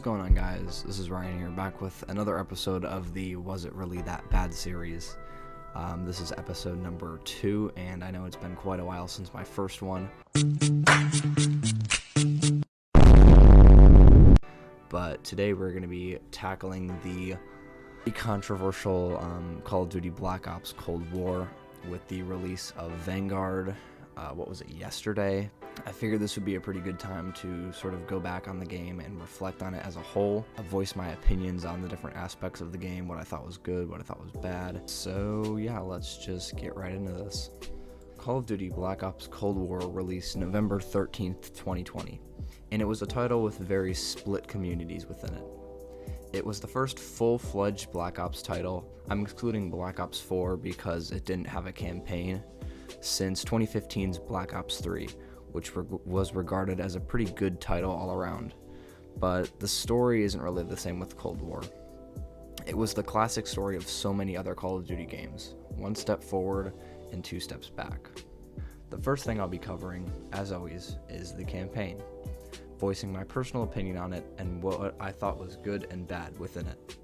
going on, guys? This is Ryan here, back with another episode of the Was It Really That Bad series. This is episode number 2, and I know it's been quite a while since my first one. But today we're going to be tackling the controversial Call of Duty Black Ops Cold War with the release of Vanguard, yesterday? I figured this would be a pretty good time to sort of go back on the game and reflect on it as a whole, voice my opinions on the different aspects of the game, what I thought was good, what I thought was bad. So yeah, let's just get right into this. Call of Duty Black Ops Cold War released November 13th, 2020, and it was a title with very split communities within it. It was the first full-fledged Black Ops title. I'm excluding Black Ops 4 because it didn't have a campaign, since 2015's Black Ops 3, which was regarded as a pretty good title all around. But the story isn't really the same with Cold War. It was the classic story of so many other Call of Duty games, one step forward and 2 steps back. The first thing I'll be covering, as always, is the campaign, voicing my personal opinion on it and what I thought was good and bad within it.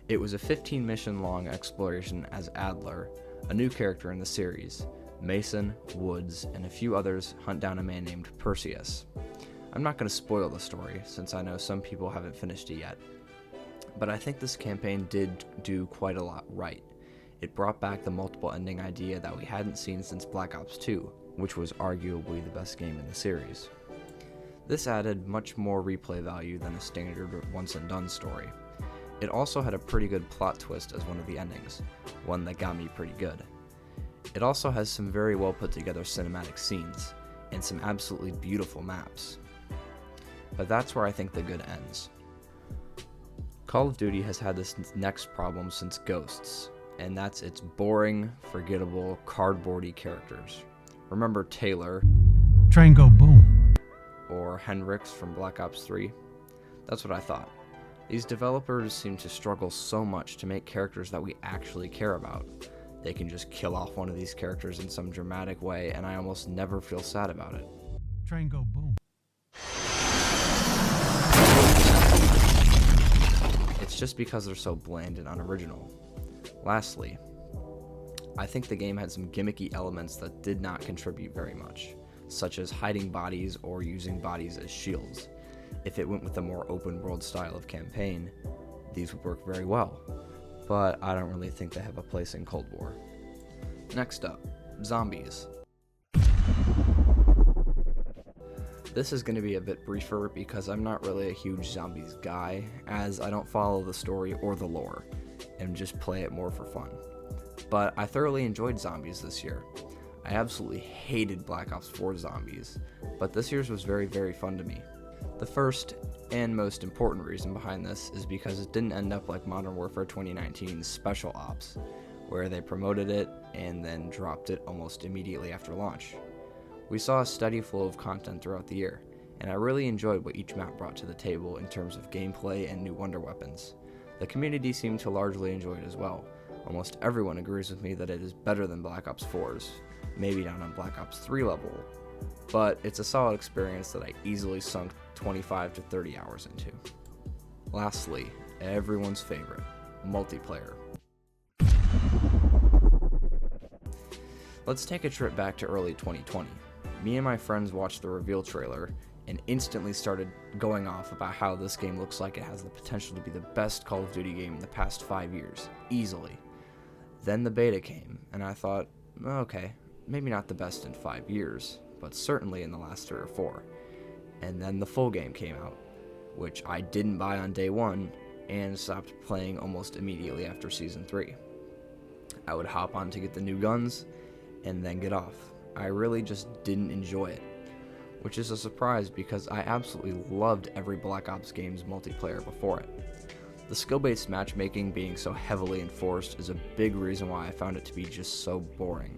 It was a 15-mission long exploration as Adler, a new character in the series. Mason, Woods, and a few others hunt down a man named Perseus. I'm not going to spoil the story, since I know some people haven't finished it yet, but I think this campaign did do quite a lot right. It brought back the multiple ending idea that we hadn't seen since Black Ops 2, which was arguably the best game in the series. This added much more replay value than a standard once-and-done story. It also had a pretty good plot twist as one of the endings, one that got me pretty good. It also has some very well put together cinematic scenes, and some absolutely beautiful maps. But that's where I think the good ends. Call of Duty has had this next problem since Ghosts, and that's its boring, forgettable, cardboardy characters. Remember Taylor? Train go boom. Or Hendrix from Black Ops 3? That's what I thought. These developers seem to struggle so much to make characters that we actually care about. They can just kill off one of these characters in some dramatic way, and I almost never feel sad about it. Train go boom. It's just because they're so bland and unoriginal. Lastly, I think the game had some gimmicky elements that did not contribute very much, such as hiding bodies or using bodies as shields. If it went with a more open world style of campaign, these would work very well, but I don't really think they have a place in Cold War. Next up, zombies. This is going to be a bit briefer because I'm not really a huge zombies guy, as I don't follow the story or the lore, and just play it more for fun. But I thoroughly enjoyed zombies this year. I absolutely hated Black Ops 4 zombies, but this year's was very, very fun to me. The first and most important reason behind this is because it didn't end up like Modern Warfare 2019's Special Ops, where they promoted it and then dropped it almost immediately after launch. We saw a steady flow of content throughout the year, and I really enjoyed what each map brought to the table in terms of gameplay and new wonder weapons. The community seemed to largely enjoy it as well. Almost everyone agrees with me that it is better than Black Ops 4's, maybe not on Black Ops 3 level, but it's a solid experience that I easily sunk 25 to 30 hours into. Lastly, everyone's favorite, multiplayer. Let's take a trip back to early 2020. Me and my friends watched the reveal trailer and instantly started going off about how this game looks like it has the potential to be the best Call of Duty game in the past 5 years, easily. Then the beta came, and I thought, okay, maybe not the best in 5 years, but certainly in the last 3 or 4. And then the full game came out, which I didn't buy on day 1, and stopped playing almost immediately after Season 3. I would hop on to get the new guns, and then get off. I really just didn't enjoy it, which is a surprise because I absolutely loved every Black Ops game's multiplayer before it. The skill-based matchmaking being so heavily enforced is a big reason why I found it to be just so boring.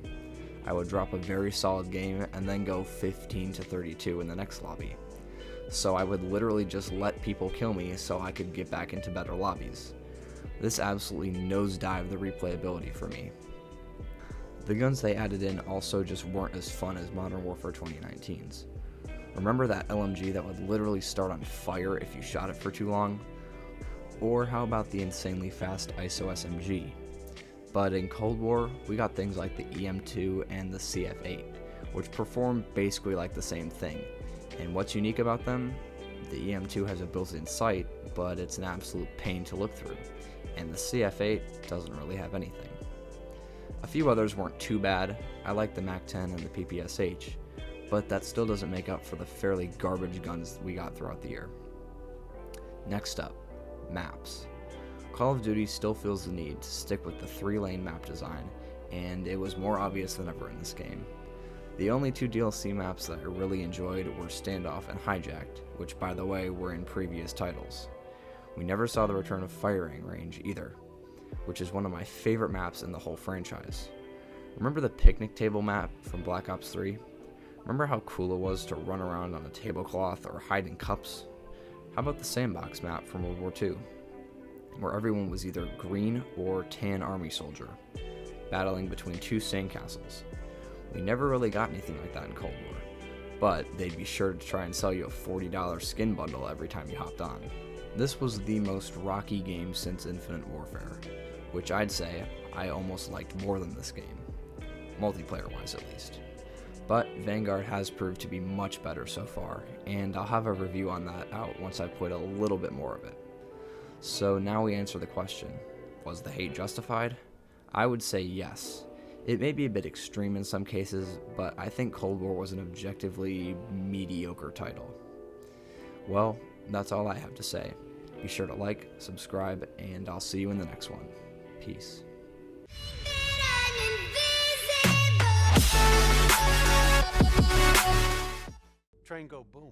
I would drop a very solid game and then go 15 to 32 in the next lobby. So I would literally just let people kill me so I could get back into better lobbies. This absolutely nosedived the replayability for me. The guns they added in also just weren't as fun as Modern Warfare 2019's. Remember that LMG that would literally start on fire if you shot it for too long? Or how about the insanely fast ISO SMG? But in Cold War, we got things like the EM2 and the CF8, which perform basically like the same thing. And what's unique about them? The EM2 has a built-in sight, but it's an absolute pain to look through, and the CF8 doesn't really have anything. A few others weren't too bad. I like the MAC-10 and the PPSH, but that still doesn't make up for the fairly garbage guns we got throughout the year. Next up, maps. Call of Duty still feels the need to stick with the 3-lane map design, and it was more obvious than ever in this game. The only 2 DLC maps that I really enjoyed were Standoff and Hijacked, which by the way were in previous titles. We never saw the return of Firing Range either, which is one of my favorite maps in the whole franchise. Remember the picnic table map from Black Ops 3? Remember how cool it was to run around on a tablecloth or hide in cups? How about the sandbox map from World War II, where everyone was either green or tan army soldier, battling between 2 sandcastles? We never really got anything like that in Cold War, but they'd be sure to try and sell you a $40 skin bundle every time you hopped on. This was the most rocky game since Infinite Warfare, which I'd say I almost liked more than this game, multiplayer-wise at least. But Vanguard has proved to be much better so far, and I'll have a review on that out once I put a little bit more of it. So now we answer the question, was the hate justified? I would say yes. It may be a bit extreme in some cases, but I think Cold War was an objectively mediocre title. Well, that's all I have to say. Be sure to like, subscribe, and I'll see you in the next one. Peace. Train go boom.